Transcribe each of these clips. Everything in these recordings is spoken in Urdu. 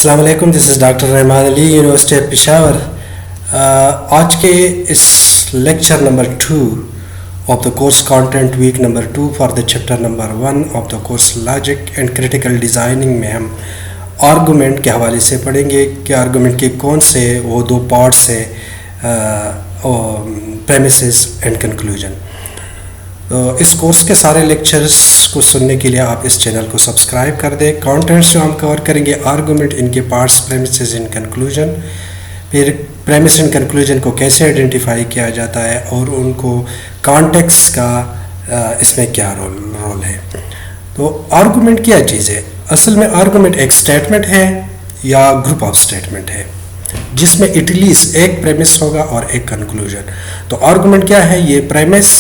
السلام علیکم. This is doctor Rehman Ali, university of Peshawar. آج کے اس lecture number 2 of the course content week number 2 for the chapter number 1 of the course logic and critical designing میں ہم آرگومنٹ کے حوالے سے پڑھیں گے کہ آرگومنٹ کے کون سے وہ دو پارٹس ہیں, پریمیسز اینڈ کنکلوژن. اس کورس کے سارے لیکچرز کو سننے کے لیے آپ اس چینل کو سبسکرائب کر دیں. کانٹینٹس جو ہم کور کریں گے آرگومنٹ, ان کے پارٹس, پریمیسز اینڈ کنکلوژن, پھر پریمس اینڈ کنکلوژن کو کیسے آئیڈینٹیفائی کیا جاتا ہے اور ان کو کانٹیکسٹ کا اس میں کیا رول ہے. تو آرگومنٹ کیا چیز ہے؟ اصل میں آرگومنٹ ایک اسٹیٹمنٹ ہے یا گروپ آف اسٹیٹمنٹ ہے جس میں ایٹ لیسٹ ایک پریمس ہوگا اور ایک کنکلوژن. تو آرگومنٹ کیا ہے؟ یہ پریمس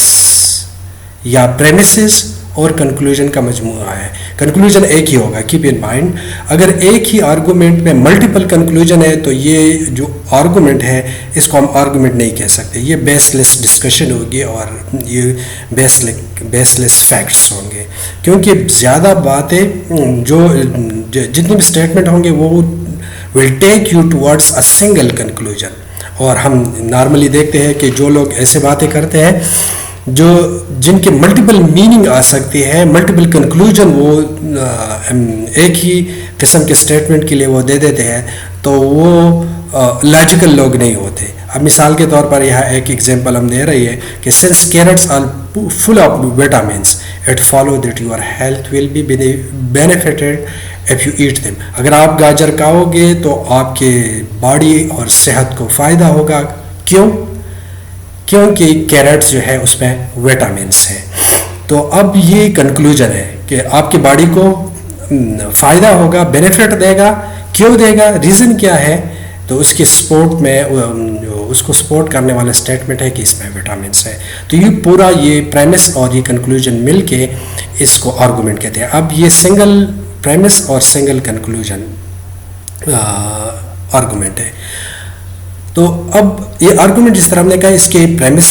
یا پریمیسز اور کنکلوژن کا مجموعہ ہے. کنکلوژن ایک ہی ہوگا, کیپ ان مائنڈ. اگر ایک ہی آرگومنٹ میں ملٹیپل کنکلوژن ہے تو یہ جو آرگومنٹ ہے اس کو ہم آرگومنٹ نہیں کہہ سکتے. یہ بیس لیس ڈسکشن ہوگی اور یہ بیس لیس فیکٹس ہوں گے, کیونکہ زیادہ باتیں جو جتنی بھی اسٹیٹمنٹ ہوں گے وہ will take you towards a single conclusion. اور ہم نارملی دیکھتے ہیں کہ جو لوگ ایسے باتیں کرتے ہیں جن کے ملٹیپل میننگ آ سکتی ہے, ملٹیپل کنکلوژن وہ ایک ہی قسم کے اسٹیٹمنٹ کے لیے وہ دے دیتے ہیں, تو وہ لاجیکل لوگ نہیں ہوتے. اب مثال کے طور پر یہاں ایک ایگزامپل ہم دے رہی ہے کہ since carrots are full of vitamins it follows that your health will be benefited if you eat them. اگر آپ گاجر کھاؤ گے تو آپ کے باڈی اور صحت کو فائدہ ہوگا. کیوں؟ کیونکہ کیرٹس جو ہے اس میں وٹامنس ہے. تو اب یہ کنکلوژن ہے کہ آپ کی باڈی کو فائدہ ہوگا, بینیفٹ دے گا. کیوں دے گا؟ ریزن کیا ہے؟ تو اس کے سپورٹ میں اس کو سپورٹ کرنے والا اسٹیٹمنٹ ہے کہ اس میں وٹامنس ہے. تو یہ پورا یہ پریمس اور یہ کنکلوژن مل کے اس کو آرگومنٹ کہتے ہیں. اب یہ سنگل پریمس اور سنگل کنکلوژن آرگومنٹ ہے. تو اب یہ آرگومنٹ جس طرح ہم نے کہا اس کے پریمس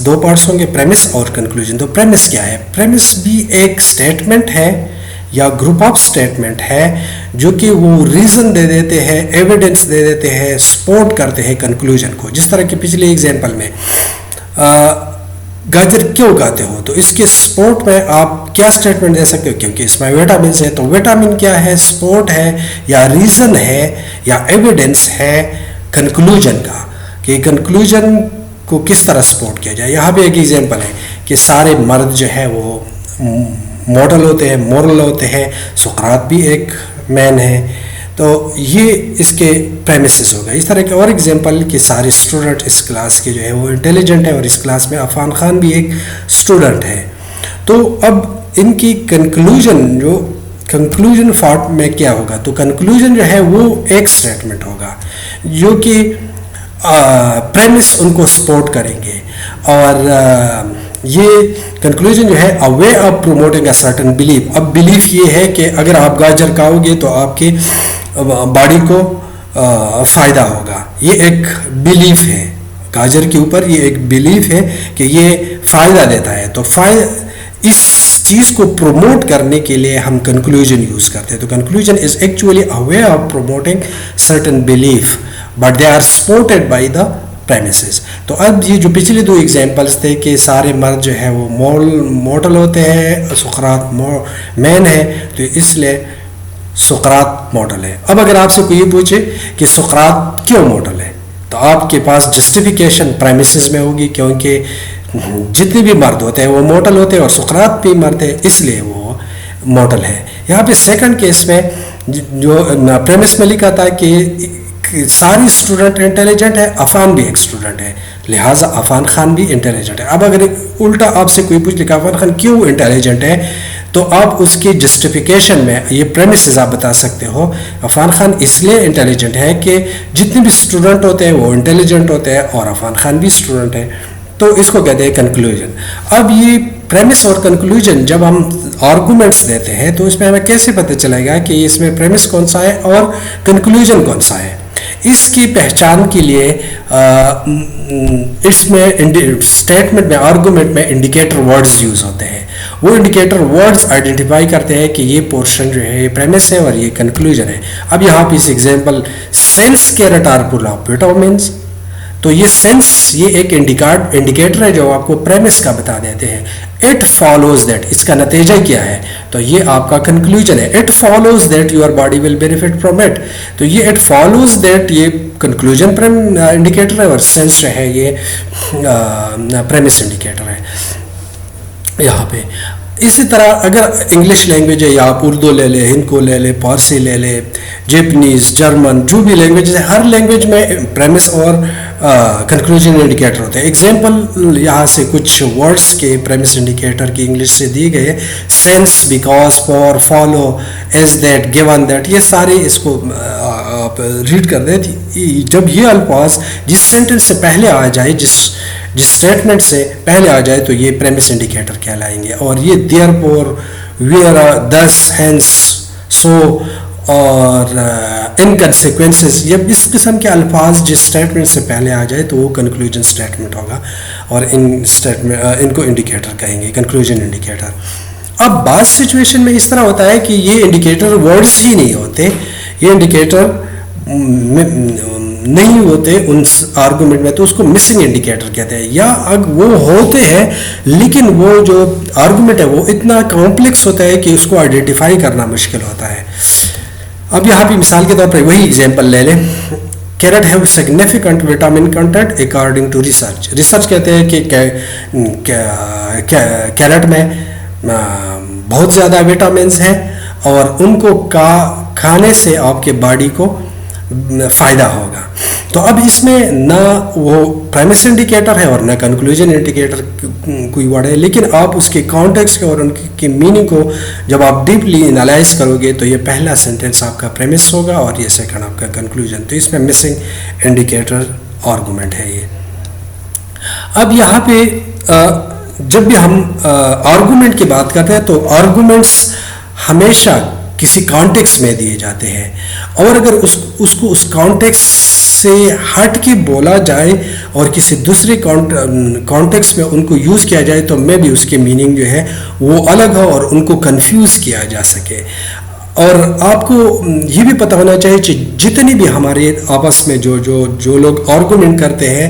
دو پارٹس ہوں گے, پریمس اور کنکلوژن. تو پریمس کیا ہے؟ پریمس بھی ایک اسٹیٹمنٹ ہے یا گروپ آف اسٹیٹمنٹ ہے جو کہ وہ ریزن دے دیتے ہیں, ایویڈنس دے دیتے ہیں, سپورٹ کرتے ہیں کنکلوژن کو. جس طرح کہ پچھلے ایگزامپل میں گاجر کیوں کھاتے ہو, تو اس کے سپورٹ میں آپ کیا اسٹیٹمنٹ دے سکتے ہو؟ کیونکہ اس میں وٹامنس ہے. تو وٹامن کیا ہے؟ سپورٹ ہے یا ریزن ہے یا ایویڈنس ہے کنکلوژن کا, کہ کنکلوژن کو کس طرح سپورٹ کیا جائے. یہاں پہ ایک ایگزامپل ہے کہ سارے مرد جو ہے وہ ماڈل ہوتے ہیں, مورل ہوتے ہیں. سقراط بھی ایک مین ہے. تو یہ اس کے پریمیسز ہوگا. اس طرح کے اور ایگزامپل کہ سارے اسٹوڈنٹ اس کلاس کے جو ہے وہ انٹیلیجنٹ ہے, اور اس کلاس میں عفان خان بھی ایک اسٹوڈنٹ ہے. تو اب ان کی کنکلوژن فارٹ میں کیا ہوگا؟ تو کنکلوژن جو ہے وہ ایک اسٹیٹمنٹ ہوگا جو کہ پریمس ان کو سپورٹ کریں گے, اور یہ کنکلوژن جو ہے a way of promoting a certain belief. اب بلیف یہ ہے کہ اگر آپ گاجر کھاؤ گے تو آپ کی باڈی کو فائدہ ہوگا. یہ ایک بلیف ہے گاجر کے اوپر, یہ ایک بلیف ہے کہ یہ فائدہ دیتا ہے. تو اس چیز کو پروموٹ کرنے کے لیے ہم کنکلوژن یوز کرتے ہیں. تو conclusion is actually a way of promoting certain belief but they are supported by the premises. تو اب یہ جو پچھلے دو ایگزامپلس تھے کہ سارے مرد جو ہے وہ مورٹل ہوتے ہیں, سقراط مین ہے, تو اس لیے سقراط مورٹل ہے. اب اگر آپ سے کوئی یہ پوچھے کہ سقراط کیوں مورٹل ہے, تو آپ کے پاس جسٹیفیکیشن پریمیسز میں ہوگی, کیونکہ جتنے بھی مرد ہوتے ہیں وہ مورٹل ہوتے ہیں اور سقراط بھی مرد ہے, اس لیے وہ مورٹل ہے. یہاں پہ سیکنڈ کیس میں جو پریمس میں لکھا تھا کہ ساری اسٹوڈنٹ انٹیلیجنٹ ہے, عفان بھی ایک اسٹوڈنٹ ہے, لہٰذا عفان خان بھی انٹیلیجنٹ ہے. اب اگر الٹا آپ سے کوئی پوچھ لے کہ عفان خان کیوں انٹیلیجنٹ ہے, تو آپ اس کی جسٹیفیکیشن میں یہ پریمیسز آپ بتا سکتے ہو. عفان خان اس لیے انٹیلیجنٹ ہے کہ جتنے بھی اسٹوڈنٹ ہوتے ہیں وہ انٹیلیجنٹ ہوتے ہیں, اور عفان خان بھی اسٹوڈنٹ ہے. تو اس کو کہتے ہیں کنکلوژن. اب یہ پریمس اور کنکلوژن جب ہم آرگومنٹس دیتے ہیں تو اس میں ہمیں کیسے پتہ چلے گا کہ اس میں پریمس کون سا ہے اور کنکلوژن کون سا ہے؟ اس کی پہچان کے لیے اس میں اسٹیٹمنٹ میں آرگومنٹ میں انڈیکیٹر ورڈز یوز ہوتے ہیں. وہ انڈیکیٹر ورڈز آئیڈینٹیفائی کرتے ہیں کہ یہ پورشن جو ہے یہ پریمس ہے اور یہ کنکلوژن ہے. اب یہاں پہ اس example sense carrot are full of vitamins, تو یہ سینس یہ ایک انڈیکیٹر ہے جو آپ کو پریمس کا بتا دیتے ہیں. اٹ فالوز دیٹ، اس کا نتیجہ کیا ہے؟ تو یہ آپ کا کنکلوژن ہے. It follows that your body will benefit from it, تو یہ اٹ فالوز دیٹ یہ کنکلوژن انڈیکیٹر ہے، اور سینس جو ہے یہ پریمس انڈیکیٹر ہے یہاں پہ. اسی طرح اگر انگلش لینگویج ہے یا آپ اردو لے لیں، ہند کو لے لیں، فارسی لے لیں، جیپنیز، جرمن، جو بھی لینگویج ہے، ہر لینگویج میں پریمس اور کنکلوژن انڈیکیٹر ہوتے ہیں. ایگزامپل یہاں سے کچھ ورڈس کے پریمس انڈیکیٹر کی انگلش سے دی گئے: sense, because, for, follow, as that, given that. یہ سارے اس کو آپ ریڈ کر دیں. جب یہ الفاظ جس سینٹنس سے پہلے آ جائے، جس اسٹیٹمنٹ سے پہلے آ جائے، تو یہ پریمس انڈیکیٹر کہلائیں گے. اور یہ therefore, whereas, hence, so اور ان کنسیکوینسز، یہ اس قسم کے الفاظ جس اسٹیٹمنٹ سے پہلے آ جائے تو وہ کنکلوژن اسٹیٹمنٹ ہوگا، اور ان کو انڈیکیٹر کہیں گے، کنکلوژن انڈیکیٹر. اب بعض سچویشن میں اس طرح ہوتا ہے کہ یہ انڈیکیٹر ورڈز ہی نہیں ہوتے، یہ انڈیکیٹر نہیں ہوتے ان آرگومنٹ میں، تو اس کو مسنگ انڈیکیٹر کہتے ہیں. یا اگر وہ ہوتے ہیں لیکن وہ جو آرگومنٹ ہے وہ اتنا کمپلیکس ہوتا ہے کہ اس کو آئیڈینٹیفائی کرنا مشکل ہوتا ہے. اب یہاں پہ مثال کے طور پر وہی ایگزامپل لے لیں: carrot have significant vitamin content according to research. Research کہتے ہیں کہ کیرٹ میں بہت زیادہ وٹامنز ہیں اور ان کو کھانے سے آپ کے باڈی کو فائدہ ہوگا. تو اب اس میں نہ وہ پریمس انڈیکیٹر ہے اور نہ کنکلوژن انڈیکیٹر کوئی ورڈ ہے، لیکن آپ اس کے کانٹیکسٹ اور ان کی میننگ کو جب آپ ڈیپلی انالائز کرو گے تو یہ پہلا سینٹینس آپ کا پریمس ہوگا اور یہ سیکنڈ آپ کا کنکلوژن. تو اس میں مسنگ انڈیکیٹر آرگومنٹ ہے یہ. اب یہاں پہ جب بھی ہم آرگومنٹ کی بات کرتے ہیں تو آرگومنٹس ہمیشہ کسی کانٹیکس میں دیے جاتے ہیں، اور اگر اس کو اس کانٹیکس سے ہٹ کے بولا جائے اور کسی دوسرے کانٹیکس میں ان کو یوز کیا جائے تو میں بھی اس کے میننگ جو ہے وہ الگ ہو اور ان کو کنفیوز کیا جا سکے. اور آپ کو یہ بھی پتہ ہونا چاہیے کہ جتنی بھی ہمارے آپس میں جو لوگ آرگومنٹ کرتے ہیں،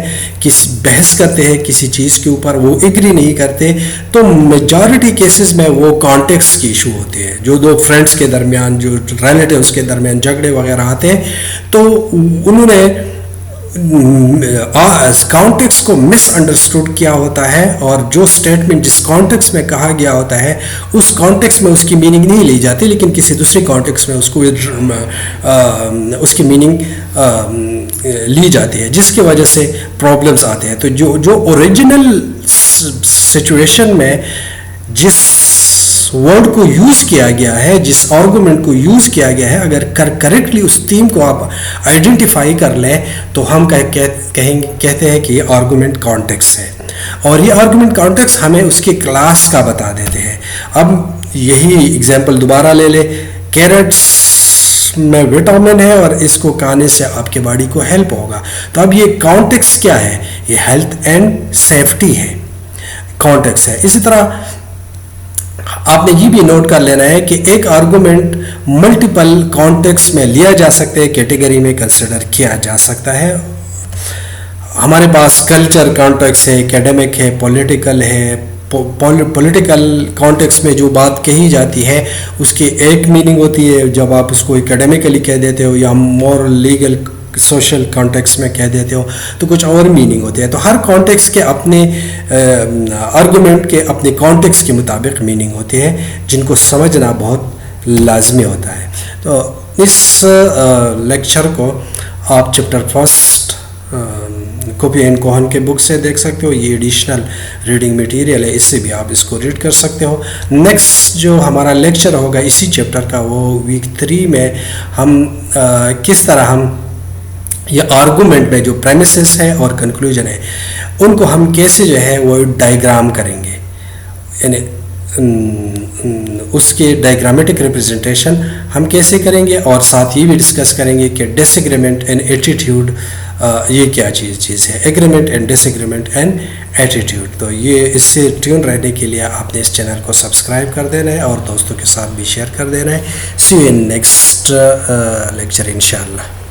بحث کرتے ہیں کسی چیز کے اوپر، وہ ایگری نہیں کرتے، تو میجارٹی کیسز میں وہ کانٹیکس کی ایشو ہوتے ہیں. جو دو فرینڈس کے درمیان، جو ریلیٹیوز کے درمیان جھگڑے وغیرہ آتے ہیں تو انہوں نے کانٹیکس کو مس انڈرسٹوڈ کیا ہوتا ہے، اور جو اسٹیٹمنٹ جس کانٹیکس میں کہا گیا ہوتا ہے اس کانٹیکس میں اس کی میننگ نہیں لی جاتی، لیکن کسی دوسرے کانٹیکس میں اس کی میننگ لی جاتی ہے، جس کی وجہ سے پرابلمس آتے ہیں. تو جو اوریجنل سچویشن میں جس ورڈ کو یوز کیا گیا ہے، جس آرگومنٹ کو یوز کیا گیا ہے، اگر کریکٹلی اس تھیم کو آپ آئیڈینٹیفائی کر لیں تو ہم کہتے ہیں کہ یہ آرگومنٹ کانٹیکس ہے، اور یہ آرگومنٹ کانٹیکس ہمیں اس کی کلاس کا بتا دیتے ہیں. اب یہی ایگزامپل دوبارہ لے لیں: کیرٹس میں وٹامن ہے اور اس کو کھانے سے آپ کے باڈی کو ہیلپ ہوگا. تو اب یہ کانٹیکس کیا ہے؟ یہ ہیلتھ اینڈ سیفٹی ہے، کانٹیکس ہے. اسی طرح آپ نے یہ بھی نوٹ کر لینا ہے کہ ایک آرگومنٹ ملٹیپل کانٹیکس میں لیا جا سکتا ہے، کیٹیگری میں کنسیڈر کیا جا سکتا ہے. ہمارے پاس کلچر کانٹیکس ہے، اکیڈمک ہے، پولیٹیکل ہے. پولیٹیکل کانٹیکس میں جو بات کہی جاتی ہے اس کی ایک میننگ ہوتی ہے جب آپ اس کو اکیڈمیکلی کہہ دیتے ہو، یا مورل، لیگل، سوشل کانٹیکس میں کہہ دیتے ہو تو کچھ اور میننگ ہوتی ہے. تو ہر کانٹیکس کے اپنے آرگومنٹ کے اپنے کانٹیکس کے مطابق میننگ ہوتی ہے، جن کو سمجھنا بہت لازمی ہوتا ہے. تو اس لیکچر کو آپ chapter first Copi and Cohen کے بک سے دیکھ سکتے ہو. یہ ایڈیشنل ریڈنگ میٹیریل ہے، اس سے بھی آپ اس کو ریڈ کر سکتے ہو. نیکسٹ جو ہمارا لیکچر ہوگا اسی چیپٹر کا، وہ ویک 3 میں ہم کس طرح ہم یہ آرگومنٹ میں جو پریمیسز ہے اور کنکلوژن ہے ان کو ہم کیسے جو ہے وہ ڈائیگرام کریں گے. یعنی اس کے ڈائیگرامیٹک ریپرزنٹیشن ہم کیسے کریں گے، اور ساتھ یہ بھی ڈسکس کریں گے کہ ڈس ایگریمنٹ اینڈ ایٹیٹیوڈ یہ کیا چیز ہے، agreement and disagreement and attitude. تو یہ اس سے ٹیون رہنے کے لیے آپ نے اس چینل کو سبسکرائب کر دینا ہے اور دوستوں کے ساتھ بھی شیئر کر دینا ہے. سی یو ان نیکسٹ لیکچر انشاءاللہ.